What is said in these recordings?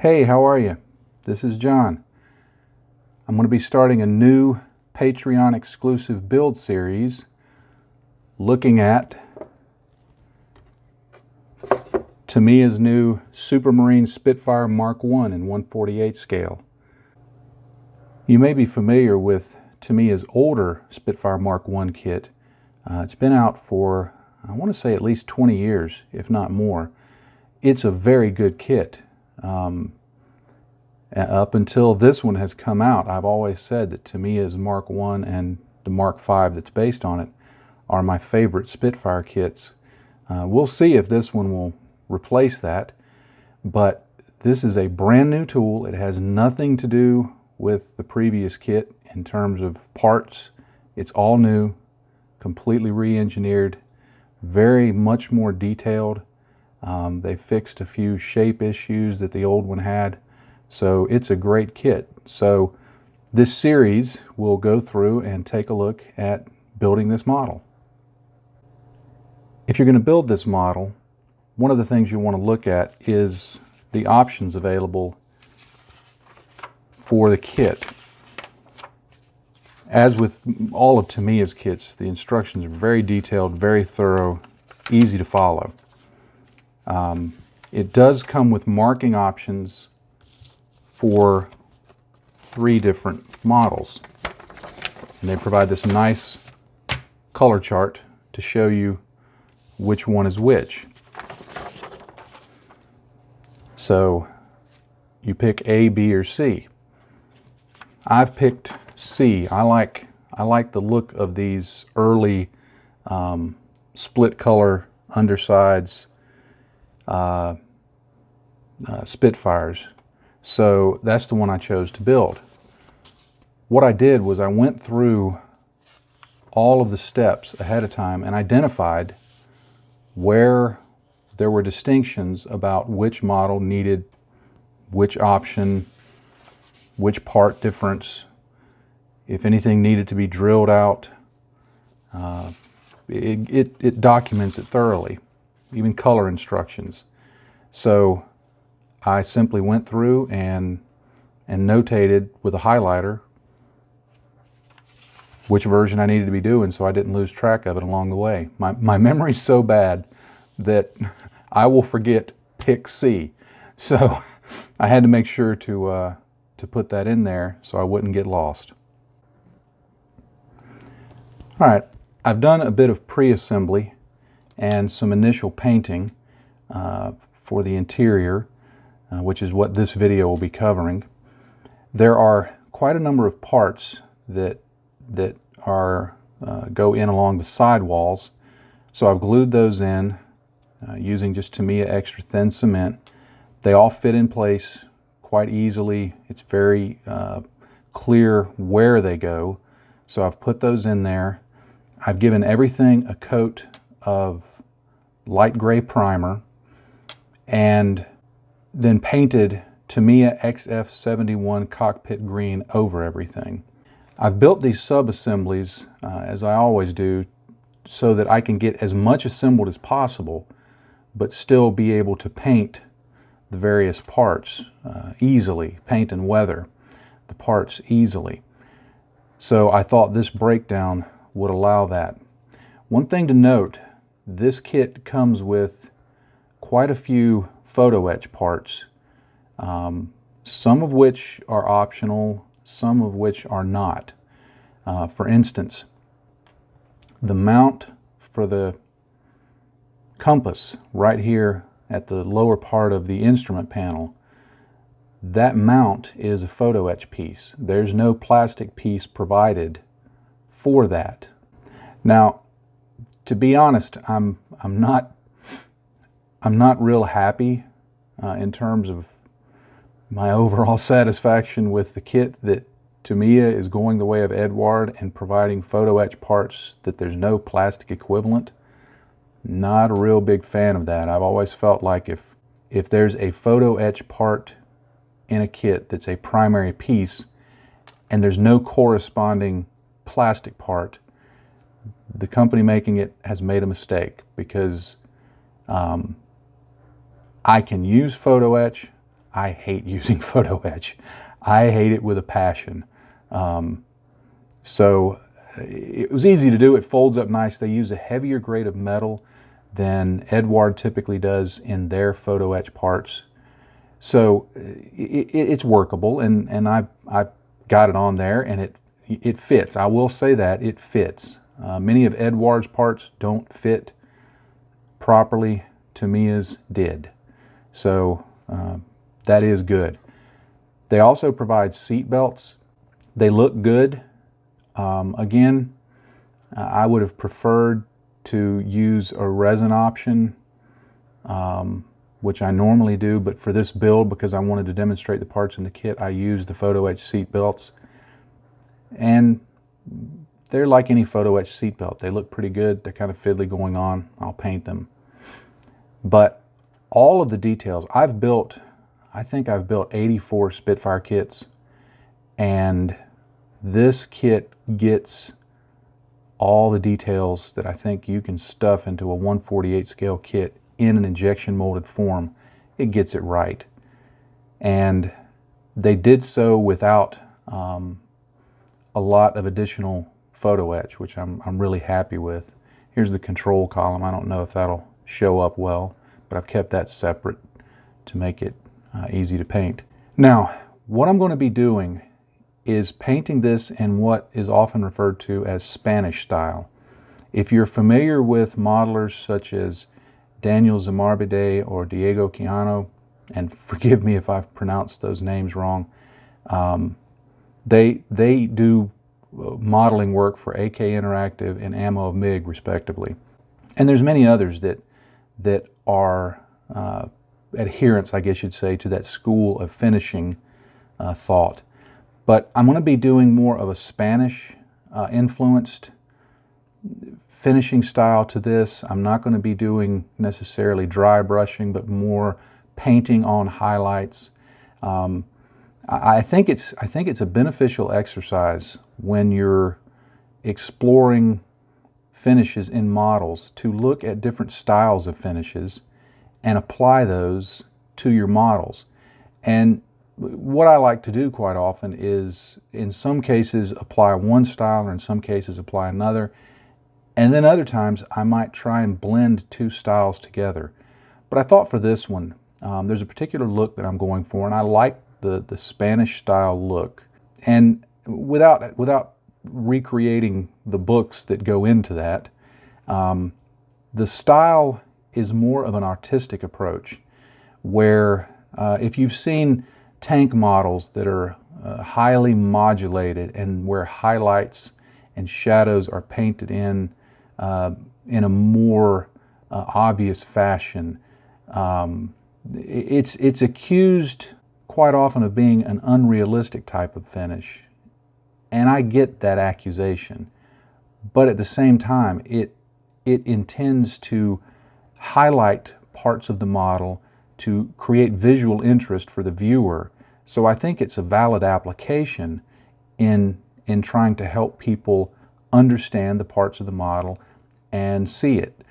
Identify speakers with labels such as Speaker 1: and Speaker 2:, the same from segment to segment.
Speaker 1: Hey, how are you? This is John. I'm going to be starting a new Patreon exclusive build series looking at Tamiya's new Supermarine Spitfire Mark I in 1/48 scale. You may be familiar with Tamiya's older Spitfire Mark I kit. It's been out for, I want to say, at least 20 years, if not more. It's a very good kit. Up until this one has come out, I've always said that Tamiya's Mark I and the Mark V that's based on it are my favorite Spitfire kits. We'll see if this one will replace that, but this is a brand new tool. It has nothing to do with the previous kit in terms of parts. It's all new, completely re-engineered, very much more detailed. They fixed a few shape issues that the old one had. So it's a great kit. So this series will go through and take a look at building this model. If you're going to build this model, one of the things you want to look at is the options available for the kit. As with all of Tamiya's kits, the instructions are very detailed, very thorough, easy to follow. It does come with marking options for 3 different models. And they provide this nice color chart to show you which one is which. So you pick A, B, or C. I've picked C. I like the look of these early split color undersides Spitfires. So that's the one I chose to build. What I did was I went through all of the steps ahead of time and identified where there were distinctions about which model needed which option, which part difference, if anything needed to be drilled out. It documents it thoroughly, even color instructions. So I simply went through and notated with a highlighter which version I needed to be doing so I didn't lose track of it along the way. My memory's so bad that I will forget pick C. So I had to make sure to put that in there so I wouldn't get lost. All right, I've done a bit of pre-assembly and some initial painting for the interior, which is what this video will be covering. There are quite a number of parts that go in along the side walls. So I've glued those in using just Tamiya extra thin cement. They all fit in place quite easily. It's very clear where they go. So I've put those in there. I've given everything a coat of light gray primer and then painted Tamiya XF71 Cockpit green over everything. I've built these sub-assemblies, as I always do, so that I can get as much assembled as possible, but still be able to paint the various parts easily, paint and weather the parts easily. So I thought this breakdown would allow that. One thing to note, this kit comes with quite a few photo etch parts, some of which are optional, some of which are not. For instance, the mount for the compass right here at the lower part of the instrument panel, that mount is a photo etch piece. There's no plastic piece provided for that. Now, to be honest, I'm not real happy in terms of my overall satisfaction with the kit that Tamiya is going the way of Edward and providing photo etch parts that there's no plastic equivalent. Not a real big fan of that. I've always felt like if there's a photo etch part in a kit that's a primary piece and there's no corresponding plastic part, the company making it has made a mistake, because I can use photo etch, I hate using photo etch. I hate it with a passion. So it was easy to do. It folds up nice. They use a heavier grade of metal than Eduard typically does in their photo etch parts. So it's workable, and I got it on there, and it fits. I will say that it fits. Many of Eduard's parts don't fit properly. Tamiya's did. So that is good. They also provide seat belts. They look good. Again, I would have preferred to use a resin option, which I normally do, but for this build, because I wanted to demonstrate the parts in the kit, I used the photo etch seat belts. And they're like any photo etch seat belt. They look pretty good. They're kind of fiddly going on. I'll paint them. But all of the details, I think I've built 84 Spitfire kits, and this kit gets all the details that I think you can stuff into a 1/48 scale kit in an injection molded form. It gets it right. And they did so without a lot of additional photo etch, which I'm really happy with. Here's the control column. I don't know if that'll show up well, but I've kept that separate to make it easy to paint. Now, what I'm going to be doing is painting this in what is often referred to as Spanish style. If you're familiar with modelers such as Daniel Zamarbide or Diego Quijano, and forgive me if I've pronounced those names wrong, they do modeling work for AK Interactive and Ammo of MiG respectively. And there's many others that are adherents, I guess you'd say, to that school of finishing thought. But I'm going to be doing more of a Spanish influenced finishing style to this. I'm not going to be doing necessarily dry brushing, but more painting on highlights. I think it's a beneficial exercise when you're exploring finishes in models to look at different styles of finishes and apply those to your models. And what I like to do quite often is, in some cases, apply one style, or in some cases apply another. And then other times I might try and blend two styles together. But I thought for this one, there's a particular look that I'm going for, and I like the Spanish style look. And without recreating the books that go into that, the style is more of an artistic approach, where if you've seen tank models that are highly modulated and where highlights and shadows are painted in a more obvious fashion, it's accused quite often of being an unrealistic type of finish. And I get that accusation, but at the same time, it intends to highlight parts of the model to create visual interest for the viewer. So I think it's a valid application in trying to help people understand the parts of the model and see it.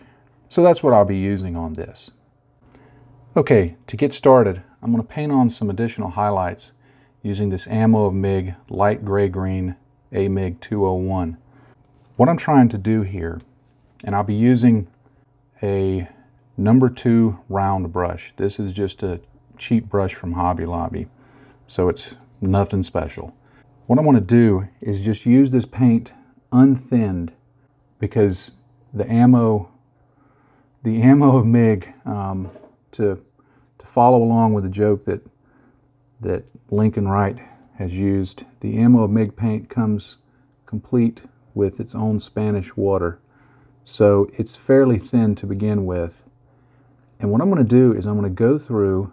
Speaker 1: So that's what I'll be using on this. Okay, to get started, I'm going to paint on some additional highlights using this Ammo of MiG light gray-green AMIG 201. What I'm trying to do here, and I'll be using a number 2 round brush. This is just a cheap brush from Hobby Lobby, so it's nothing special. What I want to do is just use this paint unthinned, because the ammo of MiG, to follow along with the joke that Lincoln Wright has used, the Ammo of MiG paint comes complete with its own Spanish water. So it's fairly thin to begin with. And what I'm going to do is I'm going to go through,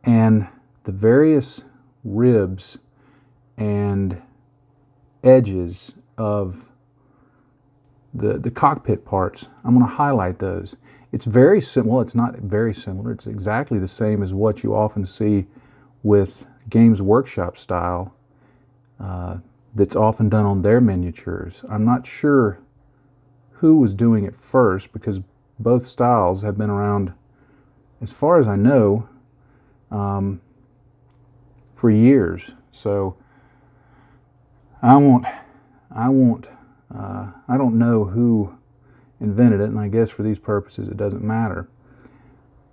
Speaker 1: and the various ribs and edges of the cockpit parts, I'm going to highlight those. It's very similar. Well, it's not very similar. It's exactly the same as what you often see with Games Workshop style that's often done on their miniatures. I'm not sure who was doing it first, because both styles have been around, as far as I know, for years. So I don't know who invented it, and I guess for these purposes it doesn't matter.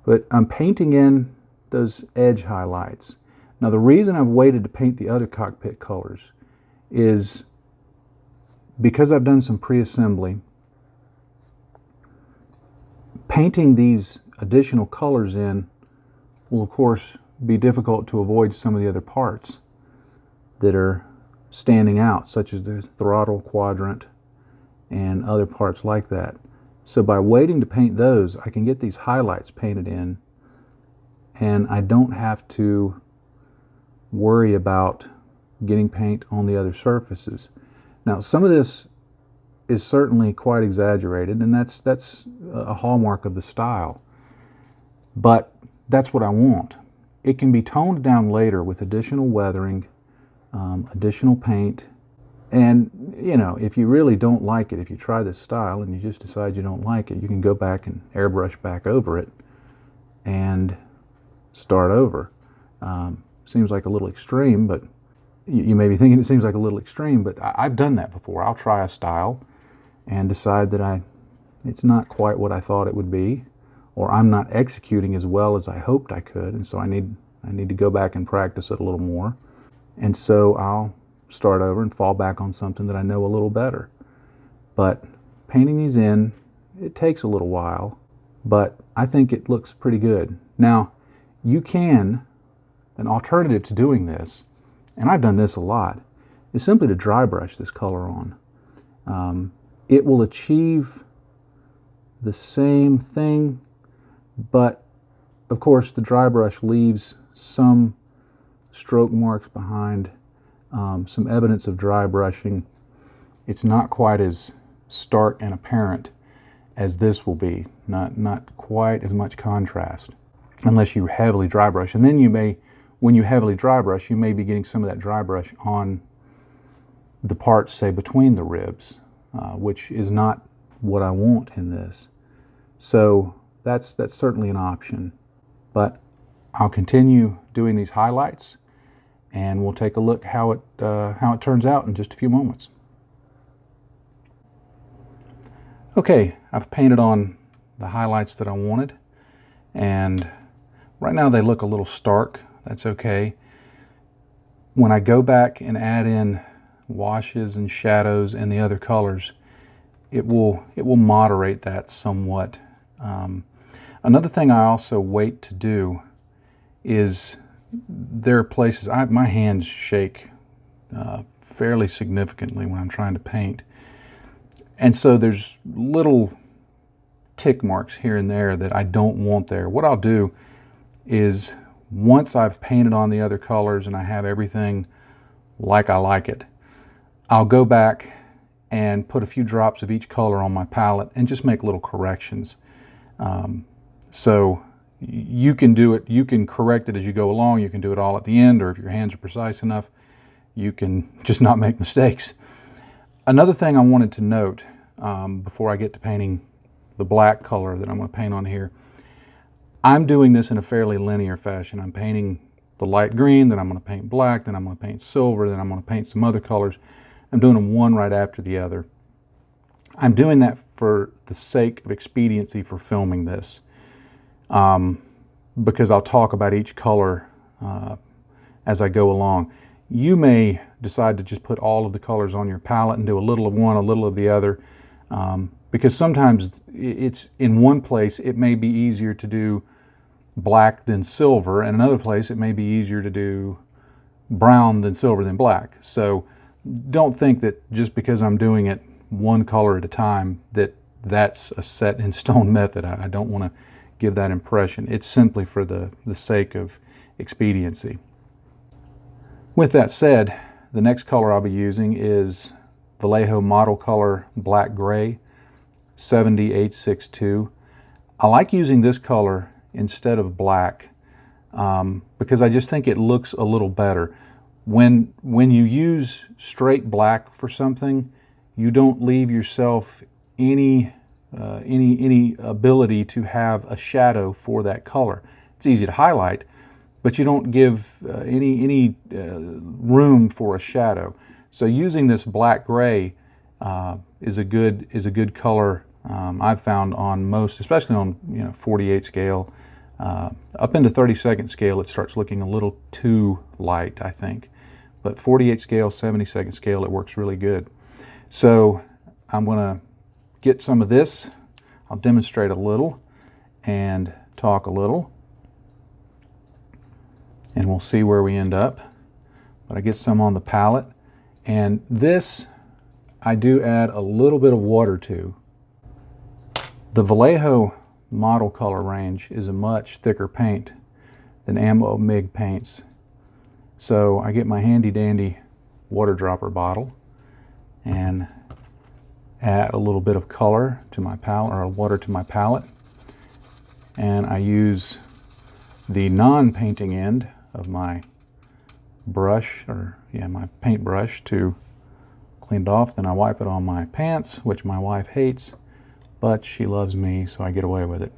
Speaker 1: But I'm painting in those edge highlights. Now the reason I've waited to paint the other cockpit colors is because I've done some pre-assembly. Painting these additional colors in will of course be difficult to avoid some of the other parts that are standing out, such as the throttle quadrant and other parts like that. So by waiting to paint those, I can get these highlights painted in, and I don't have to worry about getting paint on the other surfaces. Now some of this is certainly quite exaggerated, and that's a hallmark of the style, but that's what I want. It can be toned down later with additional weathering, additional paint, and you know, if you really don't like it, if you try this style and you just decide you don't like it, you can go back and airbrush back over it and start over. Seems like a little extreme, but you may be thinking it seems like a little extreme, but I've done that before. I'll try a style and decide that it's not quite what I thought it would be, or I'm not executing as well as I hoped I could, and so I need to go back and practice it a little more. And so I'll start over and fall back on something that I know a little better. But painting these in, it takes a little while, but I think it looks pretty good. Now, an alternative to doing this, and I've done this a lot, is simply to dry brush this color on. It will achieve the same thing, but of course the dry brush leaves some stroke marks behind, some evidence of dry brushing. It's not quite as stark and apparent as this will be, not quite as much contrast, unless you heavily dry brush. And then when you heavily dry brush, you may be getting some of that dry brush on the parts, say, between the ribs, which is not what I want in this. So that's certainly an option. But I'll continue doing these highlights, and we'll take a look how it turns out in just a few moments. Okay, I've painted on the highlights that I wanted, and right now they look a little stark. That's okay. When I go back and add in washes and shadows and the other colors, it will moderate that somewhat. Another thing I also wait to do is, there are places, my hands shake fairly significantly when I'm trying to paint. And so there's little tick marks here and there that I don't want there. What I'll do is, once I've painted on the other colors and I have everything like I like it, I'll go back and put a few drops of each color on my palette and just make little corrections. So you can do it, you can correct it as you go along, you can do it all at the end, or if your hands are precise enough, you can just not make mistakes. Another thing I wanted to note before I get to painting the black color that I'm going to paint on here, I'm doing this in a fairly linear fashion. I'm painting the light green, then I'm going to paint black, then I'm going to paint silver, then I'm going to paint some other colors. I'm doing them one right after the other. I'm doing that for the sake of expediency for filming this, because I'll talk about each color as I go along. You may decide to just put all of the colors on your palette and do a little of one, a little of the other, because sometimes it's in one place it may be easier to do black than silver, and another place it may be easier to do brown than silver than black. So don't think that just because I'm doing it one color at a time that that's a set in stone method. I don't want to give that impression. It's simply for the sake of expediency. With that said, the next color I'll be using is Vallejo Model Color Black Gray 70862. I like using this color instead of black because I just think it looks a little better. When you use straight black for something, you don't leave yourself any ability to have a shadow for that color. It's easy to highlight, but you don't give any room for a shadow. So using this black gray is a good color I've found on most, especially on 48 scale. Up into 32nd scale, it starts looking a little too light, I think. But 48 scale, 72nd scale, it works really good. So I'm going to get some of this. I'll demonstrate a little and talk a little, and we'll see where we end up. But I get some on the palette, and this I do add a little bit of water to. The Vallejo model color range is a much thicker paint than Mk paints. So I get my handy dandy water dropper bottle and add a little bit of color to my palette, or water to my palette. And I use the non-painting end of my brush, my paintbrush, to clean it off. Then I wipe it on my pants, which my wife hates, but she loves me, so I get away with it.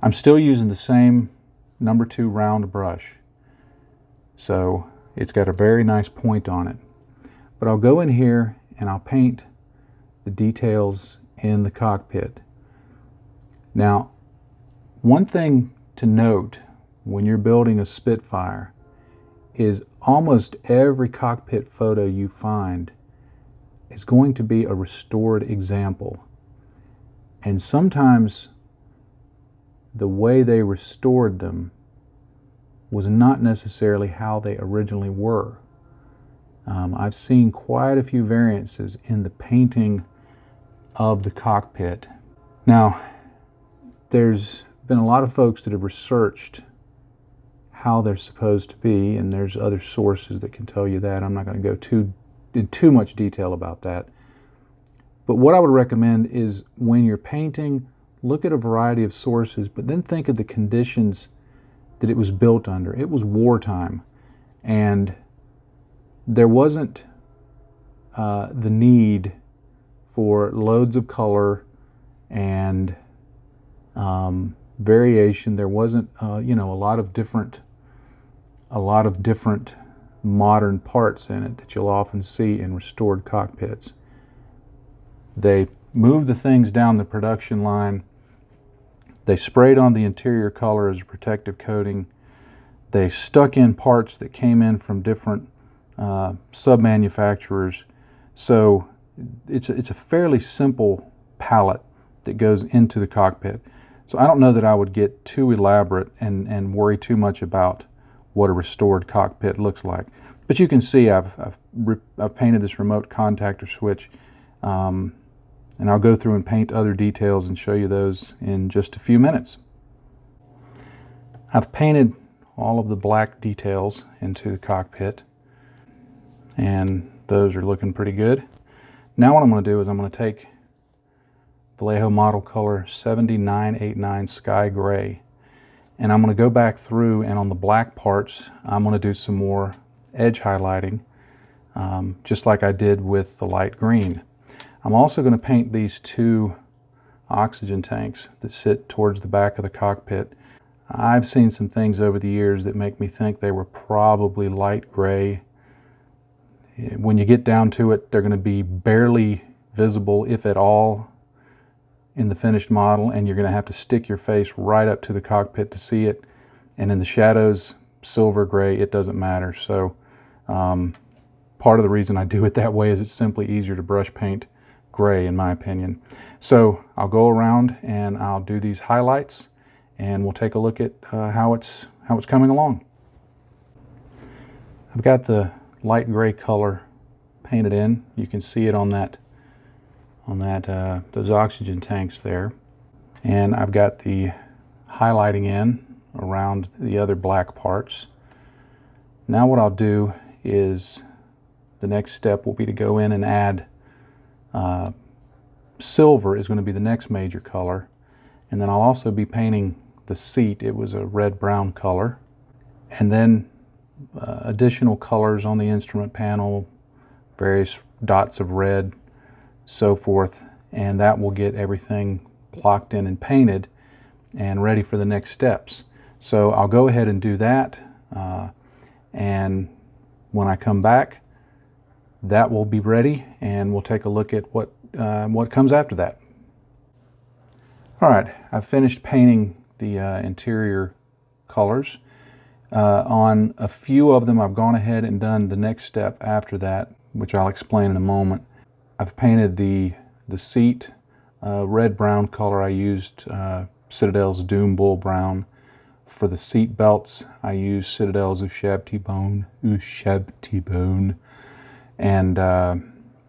Speaker 1: I'm still using the same number 2 round brush, so it's got a very nice point on it. But I'll go in here and I'll paint the details in the cockpit. Now, one thing to note when you're building a Spitfire is almost every cockpit photo you find is going to be a restored example. And sometimes the way they restored them was not necessarily how they originally were. I've seen quite a few variances in the painting of the cockpit. Now, there's been a lot of folks that have researched how they're supposed to be, and there's other sources that can tell you that. I'm not going to go in too much detail about that. But what I would recommend is, when you're painting, look at a variety of sources, but then think of the conditions that it was built under. It was wartime, and there wasn't the need for loads of color and variation. There wasn't a lot of different modern parts in it that you'll often see in restored cockpits. They moved the things down the production line. They sprayed on the interior color as a protective coating. They stuck in parts that came in from different sub-manufacturers. So it's a fairly simple palette that goes into the cockpit. So I don't know that I would get too elaborate and worry too much about what a restored cockpit looks like. But you can see I've painted this remote contactor switch, and I'll go through and paint other details and show you those in just a few minutes. I've painted all of the black details into the cockpit, and those are looking pretty good. Now what I'm going to do is I'm going to take Vallejo model color 7989 Sky Gray, and I'm going to go back through, and on the black parts I'm going to do some more edge highlighting, just like I did with the light green. I'm also going to paint these 2 oxygen tanks that sit towards the back of the cockpit. I've seen some things over the years that make me think they were probably light gray. When you get down to it, they're going to be barely visible, if at all, in the finished model, and you're going to have to stick your face right up to the cockpit to see it. And in the shadows, silver, gray, it doesn't matter. So part of the reason I do it that way is it's simply easier to brush paint gray, in my opinion. So I'll go around and I'll do these highlights, and we'll take a look at how it's coming along. I've got the light gray color painted in. You can see it on those oxygen tanks there, and I've got the highlighting in around the other black parts. Now what I'll do is, the next step will be to go in and add silver is going to be the next major color, and then I'll also be painting the seat. It was a red-brown color, and then additional colors on the instrument panel, various dots of red, so forth, and that will get everything blocked in and painted and ready for the next steps. So I'll go ahead and do that. And when I come back, that will be ready, and we'll take a look at what comes after that. All right, I've finished painting the interior colors. On a few of them, I've gone ahead and done the next step after that, which I'll explain in a moment. I've painted the seat red-brown color. I used Citadel's Doom Bull Brown. For the seat belts, I used Citadel's Ushabti Bone, and the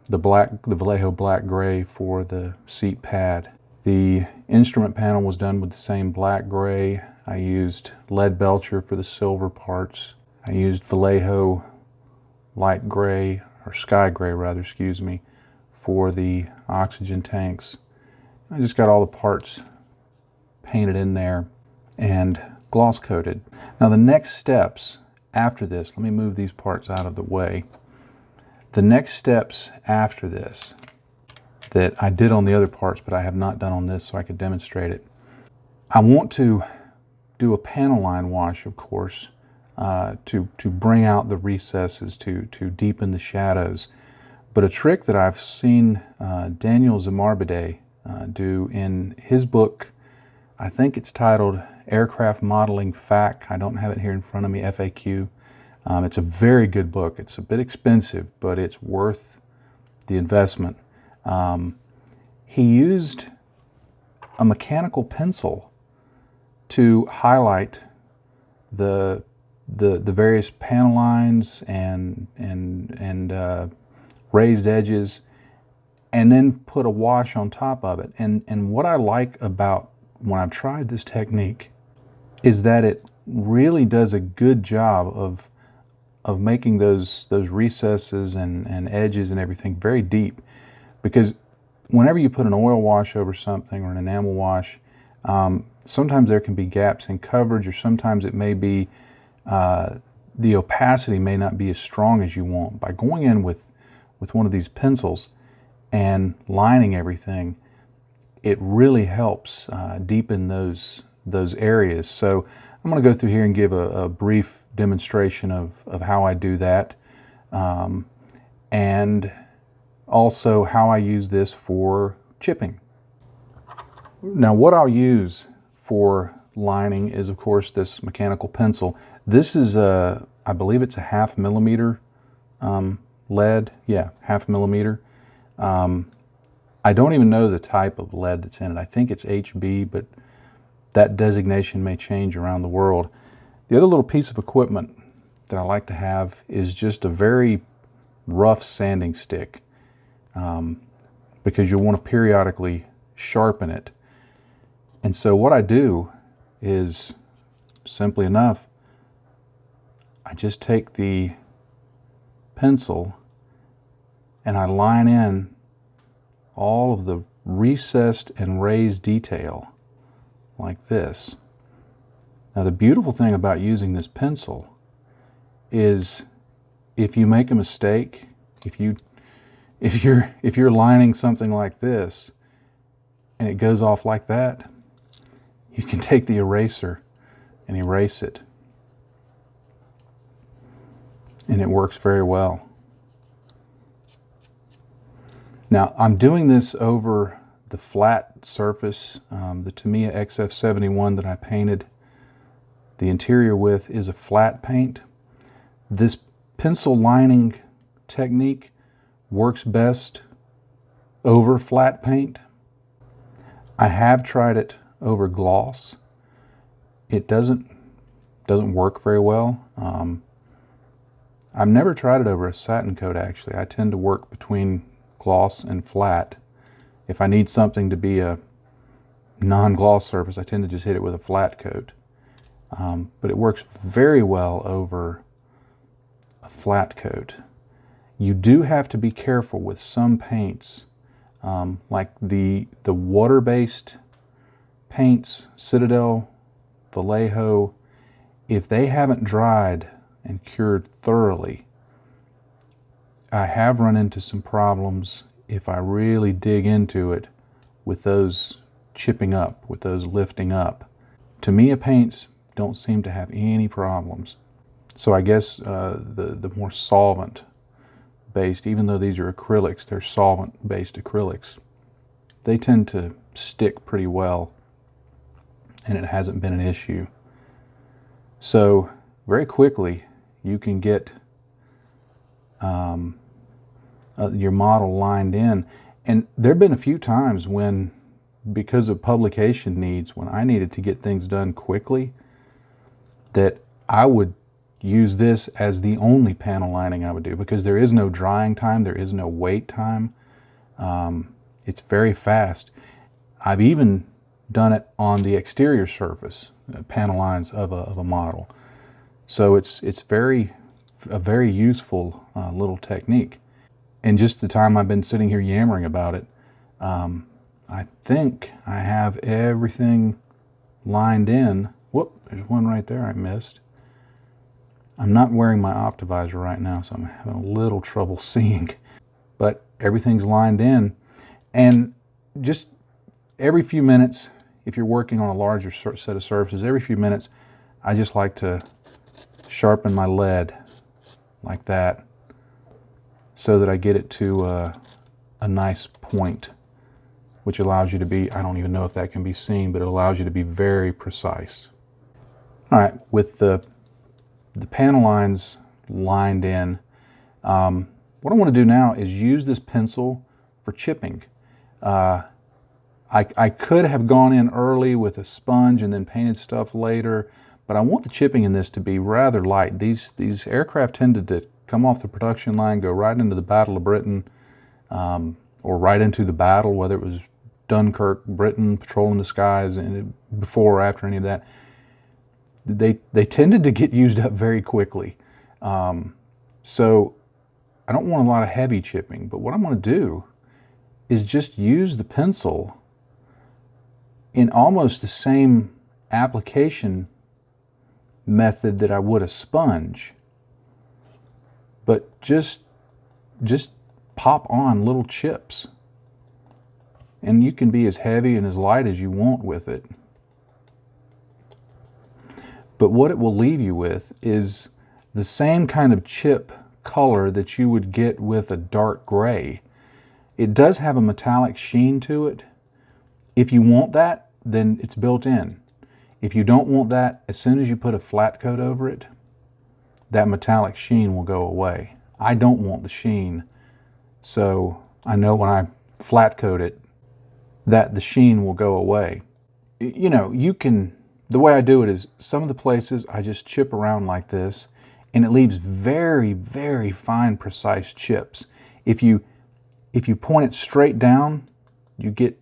Speaker 1: Vallejo Black Gray for the seat pad. The instrument panel was done with the same black gray. I used lead belcher for the silver parts. I used Vallejo light gray, or sky gray rather, excuse me, for the oxygen tanks. I just got all the parts painted in there and gloss coated. Now the next steps after this, let me move these parts out of the way. The next steps after this that I did on the other parts, but I have not done on this, so I could demonstrate it. I want to do a panel line wash, of course, to bring out the recesses, to deepen the shadows. But a trick that I've seen Daniel Zamarbide do in his book, I think it's titled Aircraft Modeling FAQ. I don't have it here in front of me, FAQ. It's a very good book. It's a bit expensive, but it's worth the investment. He used a mechanical pencil to highlight the various panel lines and raised edges, and then put a wash on top of it. And what I like about when I've tried this technique is that it really does a good job of making those recesses and edges and everything very deep. Because whenever you put an oil wash over something or an enamel wash, sometimes there can be gaps in coverage, or sometimes it may be the opacity may not be as strong as you want. By going in with one of these pencils and lining everything, it really helps deepen those areas. So I'm going to go through here and give a brief demonstration of how I do that, and also how I use this for chipping. Now what I'll use for lining is, of course, this mechanical pencil. This is I believe it's a 0.5 millimeter lead. Yeah, 0.5 millimeter. I don't even know the type of lead that's in it. I think it's HB, but that designation may change around the world. The other little piece of equipment that I like to have is just a very rough sanding stick, because you'll want to periodically sharpen it. And so what I do is, simply enough, I just take the pencil and I line in all of the recessed and raised detail like this. Now the beautiful thing about using this pencil is if you make a mistake, if you're lining something like this and it goes off like that, you can take the eraser and erase it. And it works very well. Now I'm doing this over the flat surface. The Tamiya XF71 that I painted the interior with is a flat paint. This pencil lining technique works best over flat paint. I have tried it over gloss. It doesn't work very well. I've never tried it over a satin coat, actually. I tend to work between gloss and flat. If I need something to be a non-gloss surface, I tend to just hit it with a flat coat. But it works very well over a flat coat. You do have to be careful with some paints, like the water-based paints, Citadel, Vallejo. If they haven't dried and cured thoroughly, I have run into some problems if I really dig into it with those chipping up, with those lifting up. Tamiya paints don't seem to have any problems. So I guess the more solvent based, even though these are acrylics, they're solvent based acrylics, they tend to stick pretty well, and it hasn't been an issue. So very quickly you can get your model lined in. And there have been a few times when, because of publication needs, when I needed to get things done quickly, that I would use this as the only panel lining I would do, because there is no drying time, there is no wait time. It's very fast. I've even done it on the exterior surface, panel lines of a model. So it's a very useful little technique. And just the time I've been sitting here yammering about it, I think I have everything lined in. Whoop, there's one right there I missed. I'm not wearing my optivisor right now, so I'm having a little trouble seeing. But everything's lined in. And just every few minutes, if you're working on a larger set of surfaces, every few minutes, I just like to sharpen my lead like that, so that I get it to a nice point, which allows you to be, I don't even know if that can be seen, but it allows you to be very precise. All right, with the panel lines lined in, what I want to do now is use this pencil for chipping. I could have gone in early with a sponge and then painted stuff later, but I want the chipping in this to be rather light. These aircraft tended to come off the production line, go right into the Battle of Britain, or right into the battle, whether it was Dunkirk, Britain, patrolling the skies, and before or after any of that. They tended to get used up very quickly. So I don't want a lot of heavy chipping, but what I'm going to do is just use the pencil in almost the same application method that I would a sponge, but just pop on little chips, and you can be as heavy and as light as you want with it. But what it will leave you with is the same kind of chip color that you would get with a dark gray. It does have a metallic sheen to it. If you want that, then it's built in. If you don't want that, as soon as you put a flat coat over it, that metallic sheen will go away. I don't want the sheen, so I know when I flat coat it that the sheen will go away. You know, you can, the way I do it is, some of the places I just chip around like this, and it leaves very, very fine, precise chips. If you point it straight down, you get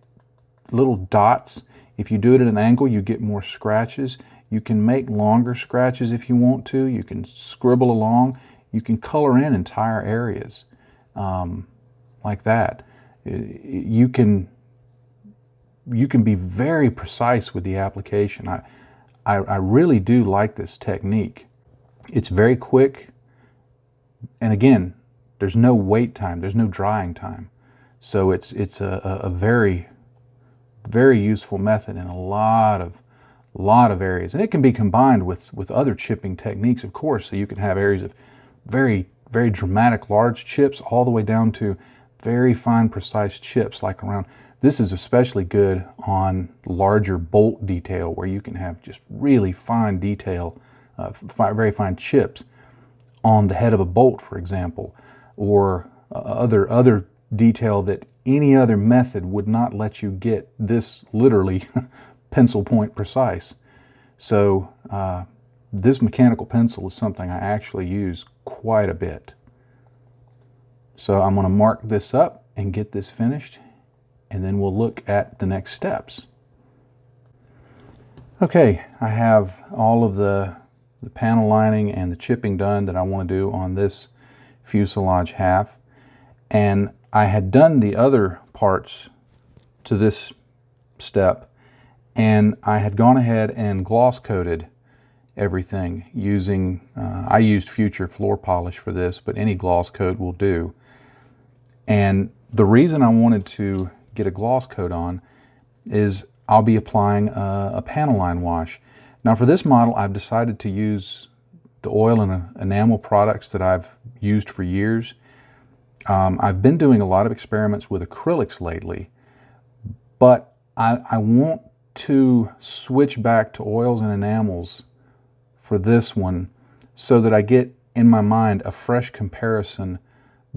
Speaker 1: little dots. If you do it at an angle, you get more scratches. You can make longer scratches if you want to. You can scribble along. You can color in entire areas like that. You can be very precise with the application. I really do like this technique. It's very quick, and again, there's no wait time, there's no drying time. So it's a very, very useful method in a lot of areas. And it can be combined with other chipping techniques, of course, so you can have areas of very, very dramatic large chips all the way down to very fine, precise chips like around. This is especially good on larger bolt detail, where you can have just really fine detail, very fine chips on the head of a bolt, for example, or other detail that any other method would not let you get this literally pencil point precise. So this mechanical pencil is something I actually use quite a bit. So I'm going to mark this up and get this finished, and then we'll look at the next steps. Okay, I have all of the panel lining and the chipping done that I want to do on this fuselage half, and I had done the other parts to this step, and I had gone ahead and gloss coated everything using, I used Future floor polish for this, but any gloss coat will do. And the reason I wanted to get a gloss coat on is I'll be applying a panel line wash. Now for this model, I've decided to use the oil and enamel products that I've used for years. I've been doing a lot of experiments with acrylics lately, but I want to switch back to oils and enamels for this one so that I get in my mind a fresh comparison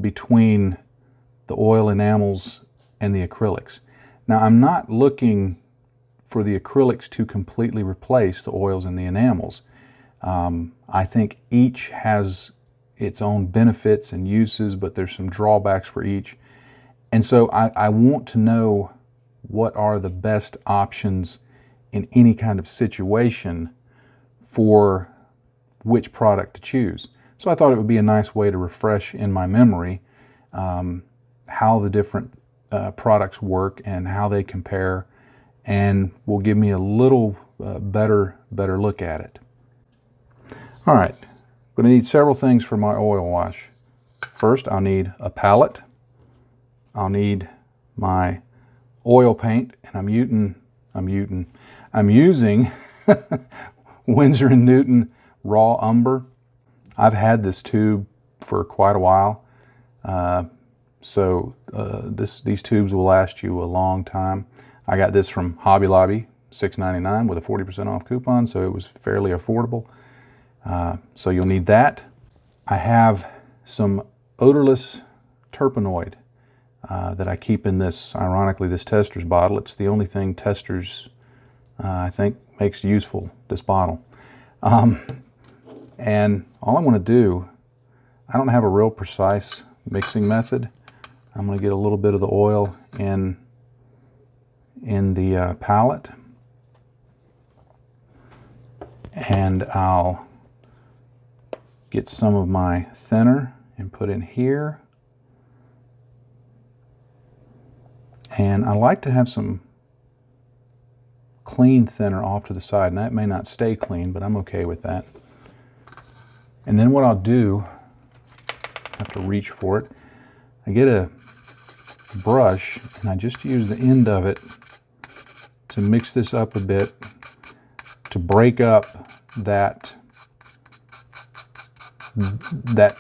Speaker 1: between the oil enamels and the acrylics. Now, I'm not looking for the acrylics to completely replace the oils and the enamels. I think each has its own benefits and uses, but there's some drawbacks for each. And so I want to know what are the best options in any kind of situation for which product to choose. So I thought it would be a nice way to refresh in my memory how the different products work and how they compare, and will give me a little better look at it. All right, I'm going to need several things for my oil wash. First, I'll need a palette. I'll need my oil paint, and I'm using Winsor & Newton Raw Umber. I've had this tube for quite a while, so these tubes will last you a long time. I got this from Hobby Lobby, $6.99 with a 40% off coupon, so it was fairly affordable. So you'll need that. I have some odorless terpenoid that I keep in this, ironically, this Testors bottle. It's the only thing Testors, I think, makes useful, this bottle. And all I want to do, I don't have a real precise mixing method. I'm going to get a little bit of the oil in the palette, and I'll get some of my thinner and put in here. And I like to have some clean thinner off to the side, and that may not stay clean, but I'm okay with that. And then what I'll do, I have to reach for it, I get a brush and I just use the end of it to mix this up a bit, to break up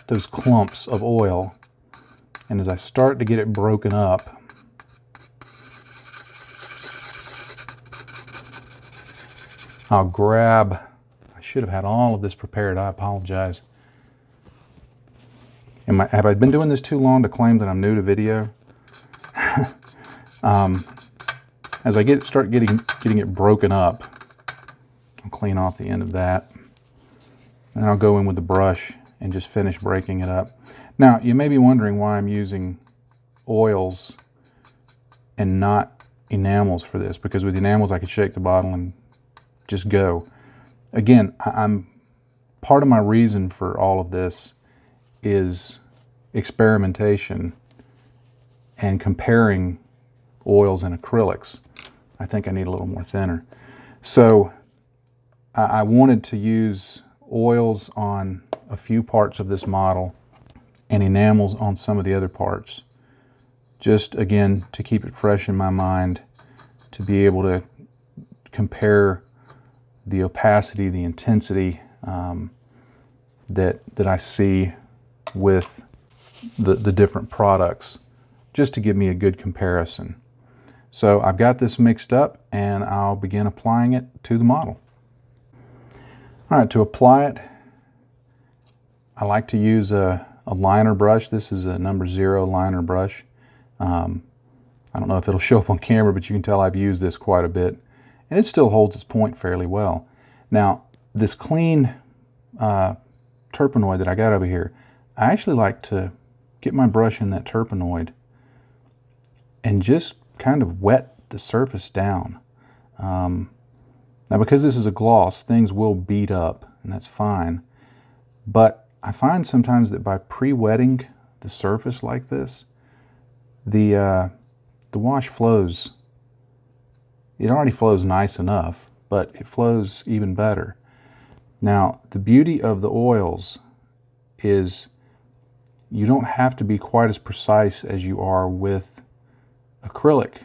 Speaker 1: those clumps of oil. And as I start to get it broken up, I'll grab, I should have had all of this prepared, I apologize. Have I been doing this too long to claim that I'm new to video? As I start getting it broken up, I'll clean off the end of that. And I'll go in with the brush and just finish breaking it up. Now, you may be wondering why I'm using oils and not enamels for this, because with enamels I could shake the bottle and just go. Again, part of my reason for all of this is experimentation and comparing oils and acrylics. I think I need a little more thinner. So I wanted to use oils on a few parts of this model and enamels on some of the other parts. Just again, to keep it fresh in my mind, to be able to compare the opacity, the intensity that I see with the different products, just to give me a good comparison. So I've got this mixed up and I'll begin applying it to the model. All right, to apply it, I like to use a liner brush. This is a number 0 liner brush. I don't know if it'll show up on camera, but you can tell I've used this quite a bit. And it still holds its point fairly well. Now, this clean terpenoid that I got over here, I actually like to get my brush in that terpenoid and just kind of wet the surface down. Now, because this is a gloss, things will bead up, and that's fine. But I find sometimes that by pre-wetting the surface like this, the wash flows. It already flows nice enough, but it flows even better. Now, the beauty of the oils is you don't have to be quite as precise as you are with acrylic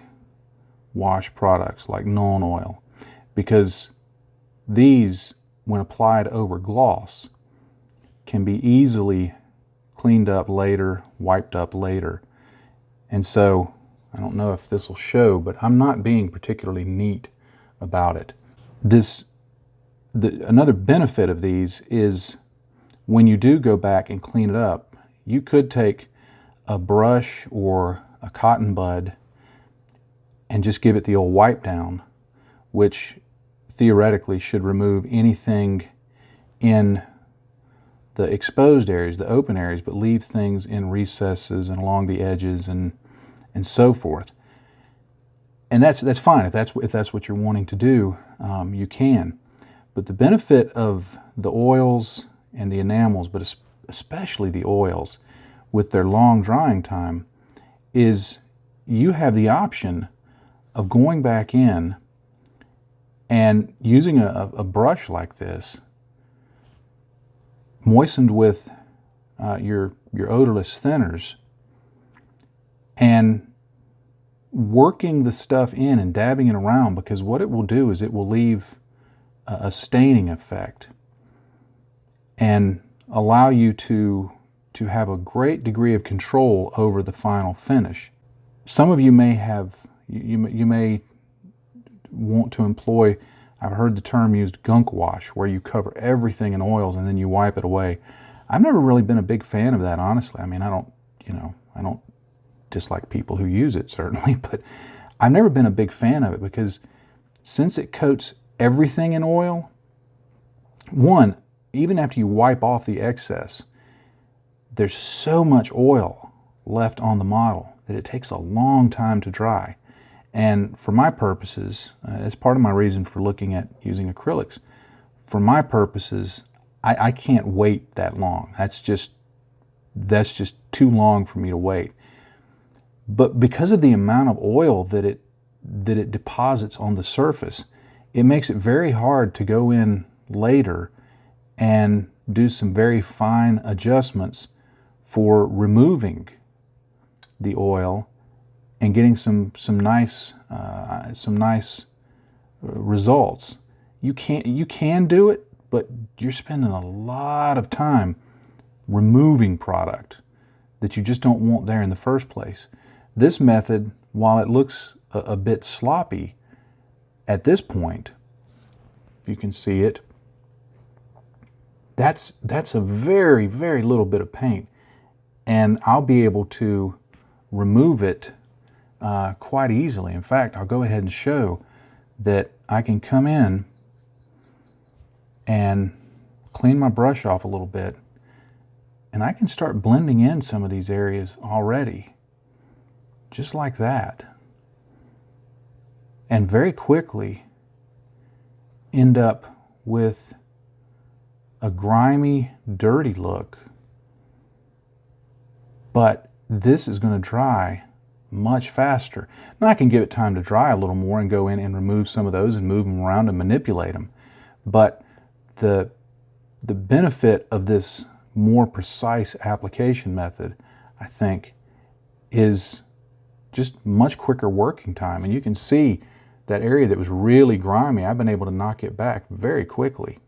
Speaker 1: wash products like Nuln Oil, because these, when applied over gloss, can be easily cleaned up later, wiped up later. And so, I don't know if this will show, but I'm not being particularly neat about it. Another benefit of these is when you do go back and clean it up, you could take a brush or a cotton bud and just give it the old wipe down, which theoretically should remove anything in the exposed areas, the open areas, but leave things in recesses and along the edges and so forth. And that's fine if that's what you're wanting to do. You can. But the benefit of the oils and the enamels, but especially the oils, with their long drying time, is you have the option of going back in and using a brush like this, moistened with your odorless thinners, and working the stuff in and dabbing it around, because what it will do is it will leave a staining effect and allow you to have a great degree of control over the final finish. Some of you may have, you may want to employ, I've heard the term used, gunk wash, where you cover everything in oils and then you wipe it away. I've never really been a big fan of that, honestly. I mean, I don't dislike people who use it, certainly, but I've never been a big fan of it, because since it coats everything in oil, one, even after you wipe off the excess, there's so much oil left on the model that it takes a long time to dry. And for my purposes, as part of my reason for looking at using acrylics, for my purposes, I can't wait that long. That's just too long for me to wait. But because of the amount of oil that it deposits on the surface, it makes it very hard to go in later and do some very fine adjustments for removing the oil and getting some nice results. You can do it, but you're spending a lot of time removing product that you just don't want there in the first place. This method, while it looks a bit sloppy at this point, if you can see it, that's a very, very little bit of paint, and I'll be able to remove it quite easily. In fact, I'll go ahead and show that I can come in and clean my brush off a little bit, and I can start blending in some of these areas already, just like that, and very quickly end up with a grimy, dirty look. But this is going to dry much faster. Now I can give it time to dry a little more and go in and remove some of those and move them around and manipulate them. But the benefit of this more precise application method, I think, is just much quicker working time. And you can see that area that was really grimy, I've been able to knock it back very quickly.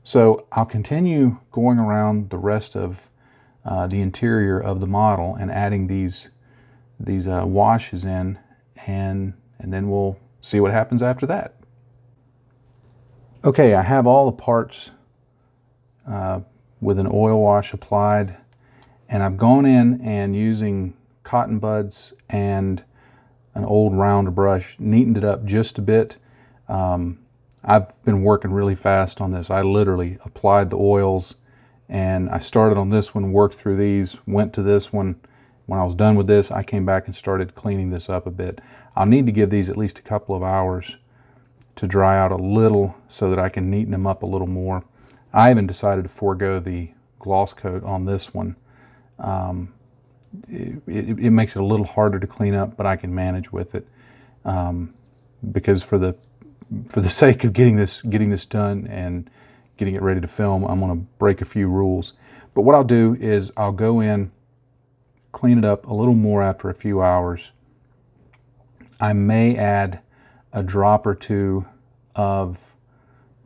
Speaker 1: So I'll continue going around the rest of the interior of the model and adding these washes in, and then we'll see what happens after that. Okay, I have all the parts with an oil wash applied, and I've gone in and, using cotton buds and an old round brush, neatened it up just a bit. I've been working really fast on this. I literally applied the oils, and I started on this one, worked through these, went to this one. When I was done with this, I came back and started cleaning this up a bit. I'll need to give these at least a couple of hours to dry out a little so that I can neaten them up a little more. I even decided to forego the gloss coat on this one. It makes it a little harder to clean up, but I can manage with it, because for the sake of getting this done and getting it ready to film, I'm going to break a few rules. But what I'll do is I'll go in, clean it up a little more after a few hours. I may add a drop or two of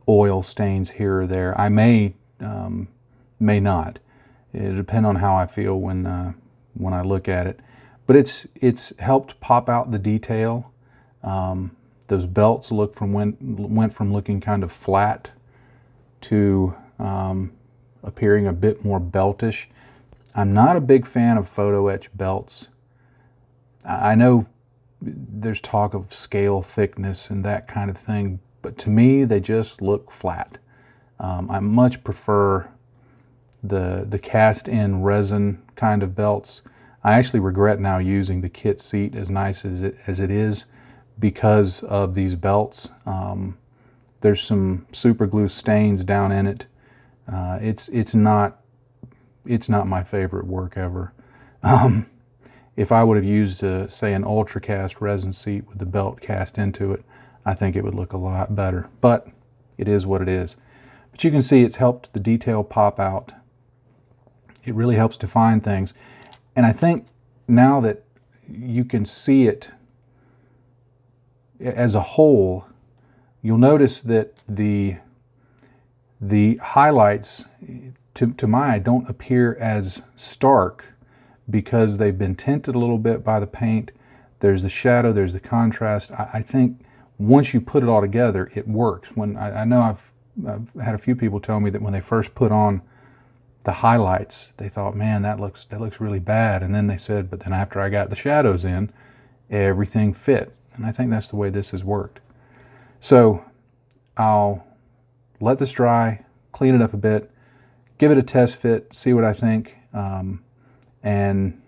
Speaker 1: oil stains here or there. I may may not. It'll depend on how I feel when I look at it. But it's helped pop out the detail. Those belts went from looking kind of flat to appearing a bit more beltish. I'm not a big fan of photo etch belts. I know there's talk of scale thickness and that kind of thing, but to me they just look flat. I much prefer the cast-in resin kind of belts. I actually regret now using the kit seat, as nice as it is, because of these belts. There's some super glue stains down in it. It's not my favorite work ever. If I would have used, say, an ultra cast resin seat with the belt cast into it, I think it would look a lot better. But it is what it is. But you can see it's helped the detail pop out. It really helps define things. And I think now that you can see it as a whole, you'll notice that the highlights, to my eye, don't appear as stark because they've been tinted a little bit by the paint. There's the shadow, there's the contrast. I think once you put it all together, it works. When I know I've had a few people tell me that when they first put on the highlights, they thought, man, that looks really bad. And then they said, but then after I got the shadows in, everything fit. And I think that's the way this has worked. So I'll let this dry, clean it up a bit, give it a test fit, see what I think, and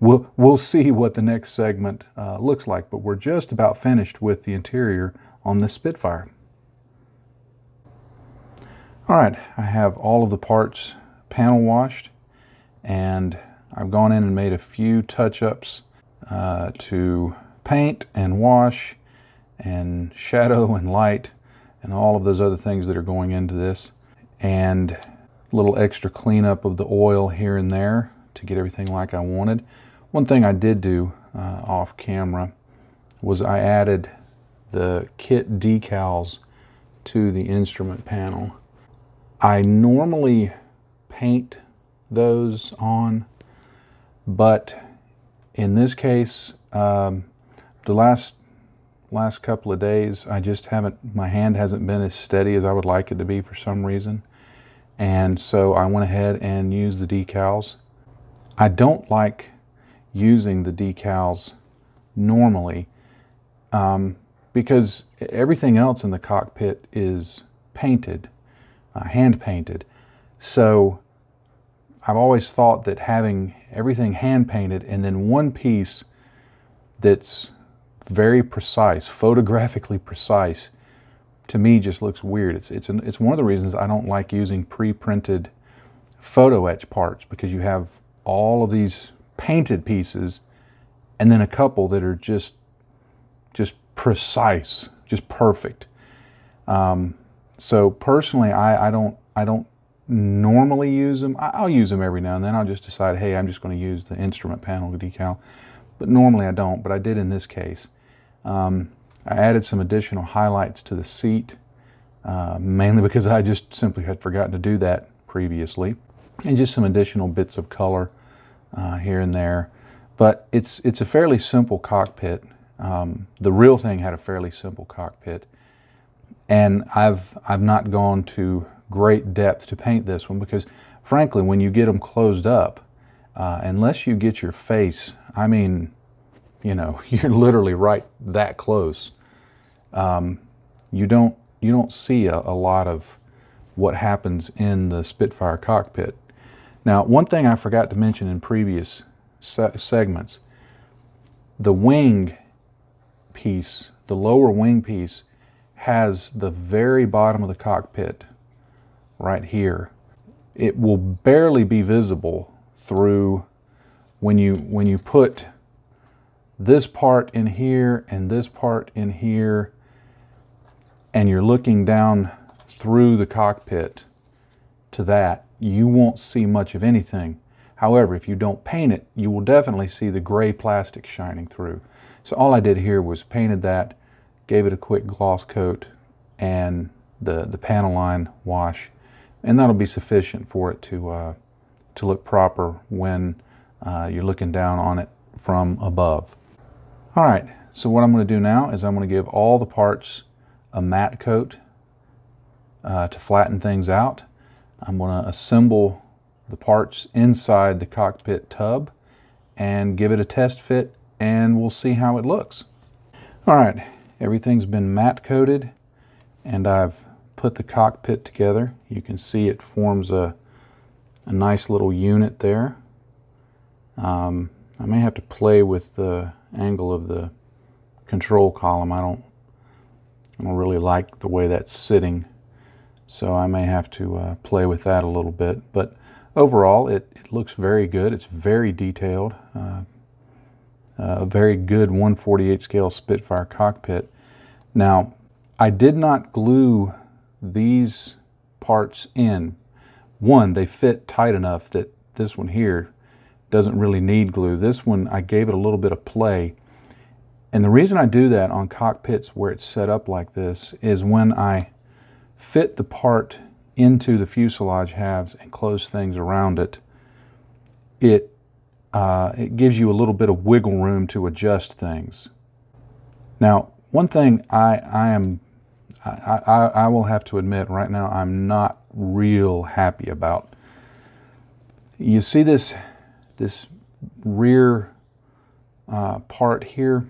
Speaker 1: we'll see what the next segment looks like. But we're just about finished with the interior on this Spitfire. All right, I have all of the parts panel washed, and I've gone in and made a few touch-ups to paint and wash and shadow and light and all of those other things that are going into this, and a little extra cleanup of the oil here and there to get everything like I wanted. One thing I did do off camera was I added the kit decals to the instrument panel. I normally paint those on, but in this case, the last couple of days, I just haven't, my hand hasn't been as steady as I would like it to be for some reason. And so I went ahead and used the decals. I don't like using the decals normally because everything else in the cockpit is painted, hand painted. So I've always thought that having everything hand painted and then one piece that's very precise, photographically precise, to me just looks weird. It's one of the reasons I don't like using pre-printed photo etch parts, because you have all of these painted pieces and then a couple that are just precise, just perfect. So personally, I don't normally use them. I'll use them every now and then. I'll just decide, hey, I'm just going to use the instrument panel decal. But normally I don't, but I did in this case. I added some additional highlights to the seat, mainly because I just simply had forgotten to do that previously, and just some additional bits of color here and there. But it's a fairly simple cockpit. The real thing had a fairly simple cockpit, and I've not gone to great depth to paint this one because, frankly, when you get them closed up, unless you get your face, I mean, you know, you're literally right that close. You don't see a lot of what happens in the Spitfire cockpit. Now, one thing I forgot to mention in previous segments, the wing piece, the lower wing piece, has the very bottom of the cockpit right here. It will barely be visible through when you put this part in here and this part in here, and you're looking down through the cockpit to that, you won't see much of anything. However, if you don't paint it, you will definitely see the gray plastic shining through. So all I did here was painted that, gave it a quick gloss coat, and the panel line wash. and that'll be sufficient for it to look proper when you're looking down on it from above. All right, so what I'm going to do now is I'm going to give all the parts a matte coat to flatten things out. I'm going to assemble the parts inside the cockpit tub and give it a test fit, and we'll see how it looks. All right, everything's been matte coated, and I've put the cockpit together. You can see it forms a nice little unit there. I may have to play with the angle of the control column. I don't really like the way that's sitting, so I may have to play with that a little bit. But overall, it looks very good. It's very detailed. A very good 1/48 scale Spitfire cockpit. Now, I did not glue these parts in. One, they fit tight enough that this one here doesn't really need glue. This one, I gave it a little bit of play. And the reason I do that on cockpits where it's set up like this is when I fit the part into the fuselage halves and close things around it, it gives you a little bit of wiggle room to adjust things. Now, one thing I will have to admit right now I'm not real happy about. You see this rear part here?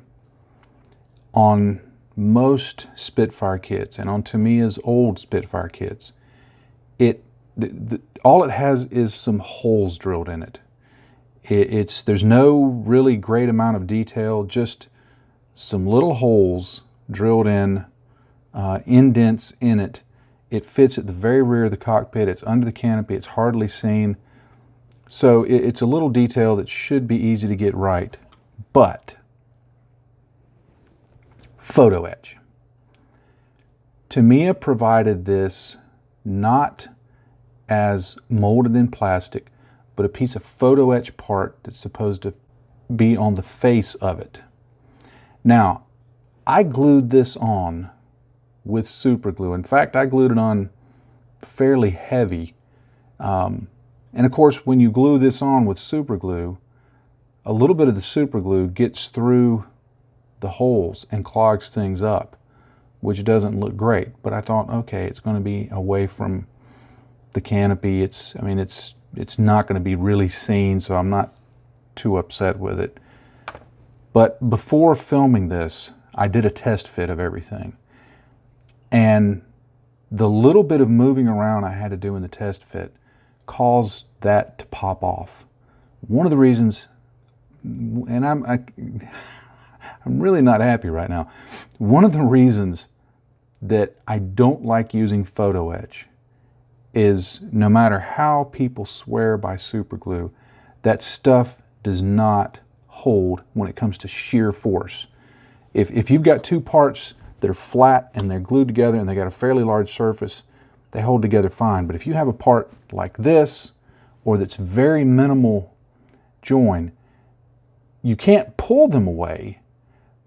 Speaker 1: On most Spitfire kits and on Tamiya's old Spitfire kits, all it has is some holes drilled in it. There's no really great amount of detail, just some little holes drilled in, indents in it. It fits at the very rear of the cockpit. It's under the canopy. It's hardly seen. So it's a little detail that should be easy to get right. But photo etch. Tamiya provided this not as molded in plastic, but a piece of photo etch part that's supposed to be on the face of it. Now, I glued this on with super glue. In fact, I glued it on fairly heavy. And of course, when you glue this on with super glue, a little bit of the super glue gets through the holes and clogs things up, which doesn't look great. But I thought, okay, it's going to be away from the canopy. It's not going to be really seen, so I'm not too upset with it. But before filming this, I did a test fit of everything. And the little bit of moving around I had to do in the test fit caused that to pop off. One of the reasons, and I'm really not happy right now. One of the reasons that I don't like using photo etch is no matter how people swear by super glue, that stuff does not hold when it comes to shear force. If you've got two parts that are flat and they're glued together and they got a fairly large surface, they hold together fine. But if you have a part like this, or that's very minimal join, you can't pull them away.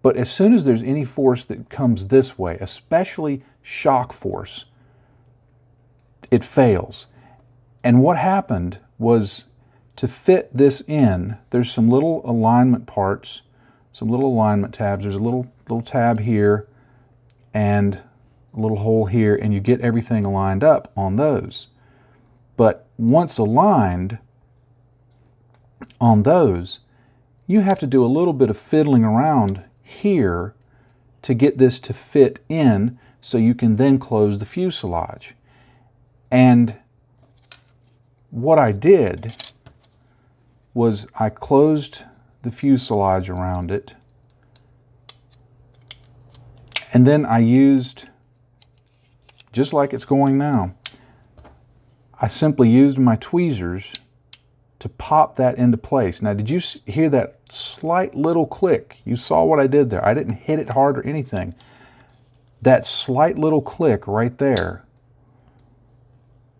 Speaker 1: But as soon as there's any force that comes this way, especially shock force, it fails. And what happened was, to fit this in, there's some little alignment parts, some little alignment tabs. There's a little tab here and a little hole here, and you get everything aligned up on those. But once aligned on those, you have to do a little bit of fiddling around here to get this to fit in so you can then close the fuselage. And what I did was I closed the fuselage around it, and then I used, just like it's going now, I simply used my tweezers to pop that into place. Now, did you hear that slight little click? You saw what I did there. I didn't hit it hard or anything. That slight little click right there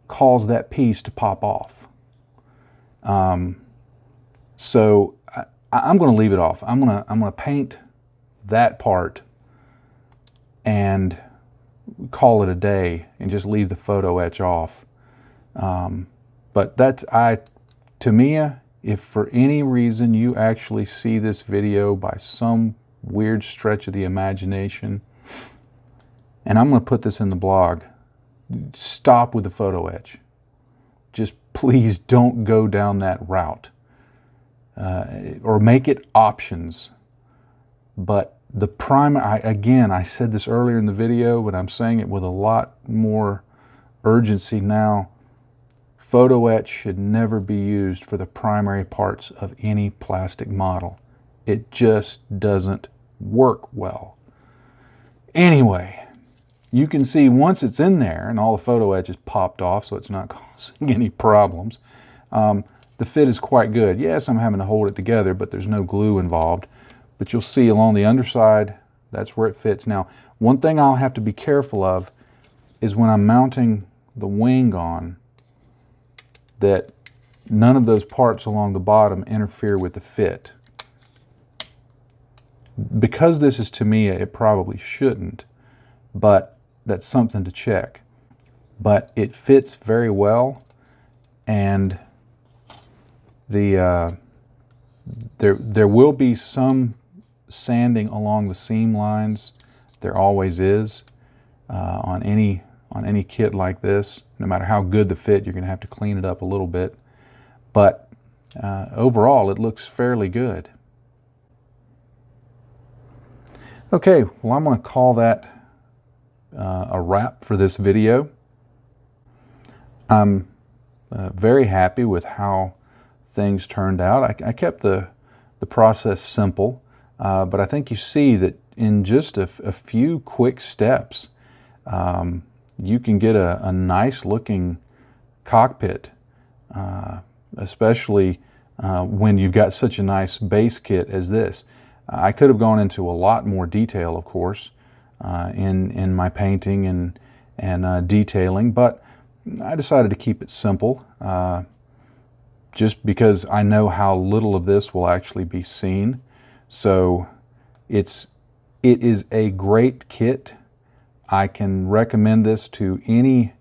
Speaker 1: caused that piece to pop off. So I'm going to leave it off. I'm going to paint that part and call it a day and just leave the photo etch off. But that's, Tamiya, if for any reason you actually see this video by some weird stretch of the imagination, and I'm going to put this in the blog, stop with the photo etch. Just please don't go down that route. Or make it options. But the primary, again, I said this earlier in the video, but I'm saying it with a lot more urgency now. Photo etch should never be used for the primary parts of any plastic model. It just doesn't work well. Anyway, you can see once it's in there and all the photo etch is popped off, so it's not causing any problems. The fit is quite good. Yes, I'm having to hold it together, but there's no glue involved. But you'll see along the underside, that's where it fits. Now, one thing I'll have to be careful of is when I'm mounting the wing on, that none of those parts along the bottom interfere with the fit. Because this is Tamiya, it probably shouldn't, but that's something to check. But it fits very well, and there will be some sanding along the seam lines. There always is on any kit like this. No matter how good the fit, you're going to have to clean it up a little bit. But overall, it looks fairly good. Okay, well, I'm going to call that a wrap for this video. I'm very happy with how things turned out. I kept the process simple, but I think you see that in just a few quick steps, you can get a nice looking cockpit, especially when you've got such a nice base kit as this. I could have gone into a lot more detail, of course, in my painting and detailing, but I decided to keep it simple, just because I know how little of this will actually be seen. So it is a great kit. I can recommend this to any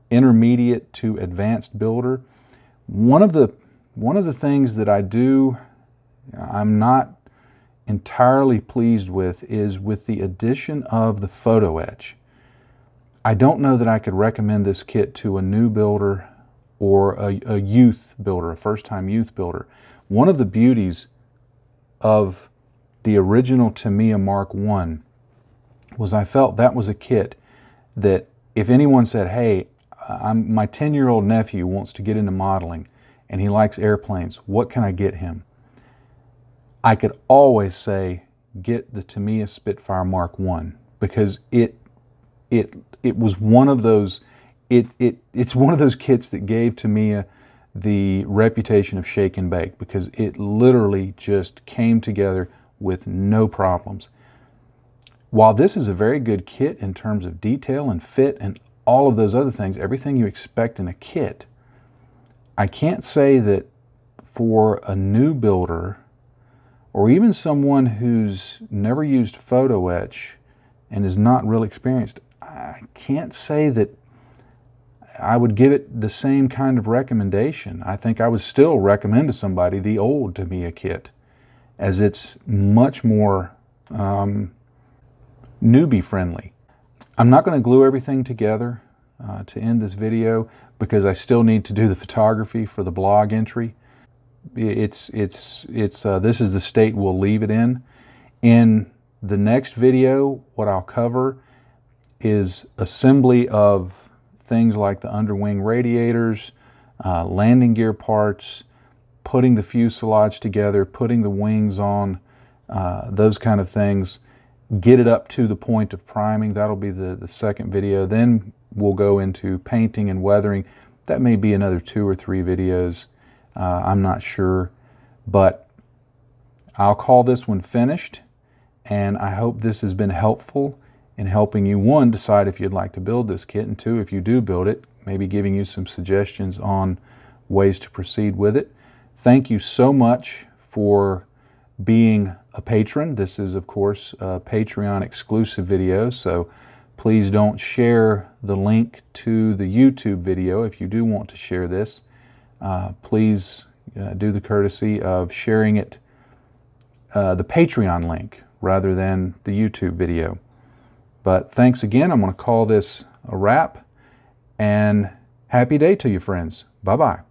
Speaker 1: intermediate to advanced builder. One of the things that I'm not entirely pleased with is with the addition of the photo etch. I don't know that I could recommend this kit to a new builder or a youth builder, a first-time youth builder. One of the beauties of the original Tamiya Mark I was I felt that was a kit that if anyone said, hey, my 10-year-old nephew wants to get into modeling and he likes airplanes, what can I get him? I could always say, get the Tamiya Spitfire Mark I, because it was one of those, it's one of those kits that gave Tamiya the reputation of shake and bake, because it literally just came together with no problems. While this is a very good kit in terms of detail and fit and all of those other things, everything you expect in a kit, I can't say that for a new builder or even someone who's never used photo etch and is not real experienced, I can't say that I would give it the same kind of recommendation. I think I would still recommend to somebody the old Tamiya kit, as it's much more newbie friendly. I'm not going to glue everything together to end this video, because I still need to do the photography for the blog entry. This is the state we'll leave it in. In the next video, what I'll cover is assembly of things like the underwing radiators, landing gear parts, putting the fuselage together, putting the wings on, those kind of things. Get it up to the point of priming. That'll be the second video. Then we'll go into painting and weathering. That may be another 2 or 3 videos. I'm not sure, but I'll call this one finished, and I hope this has been helpful in helping you, 1, decide if you'd like to build this kit, and 2, if you do build it, maybe giving you some suggestions on ways to proceed with it. Thank you so much for being a patron. This is, of course, a Patreon exclusive video, so Please don't share the link to the YouTube video. If you do want to share this, please do the courtesy of sharing it, the Patreon link, rather than the YouTube video. But thanks again. I'm going to call this a wrap, and happy day to you, friends. Bye-bye.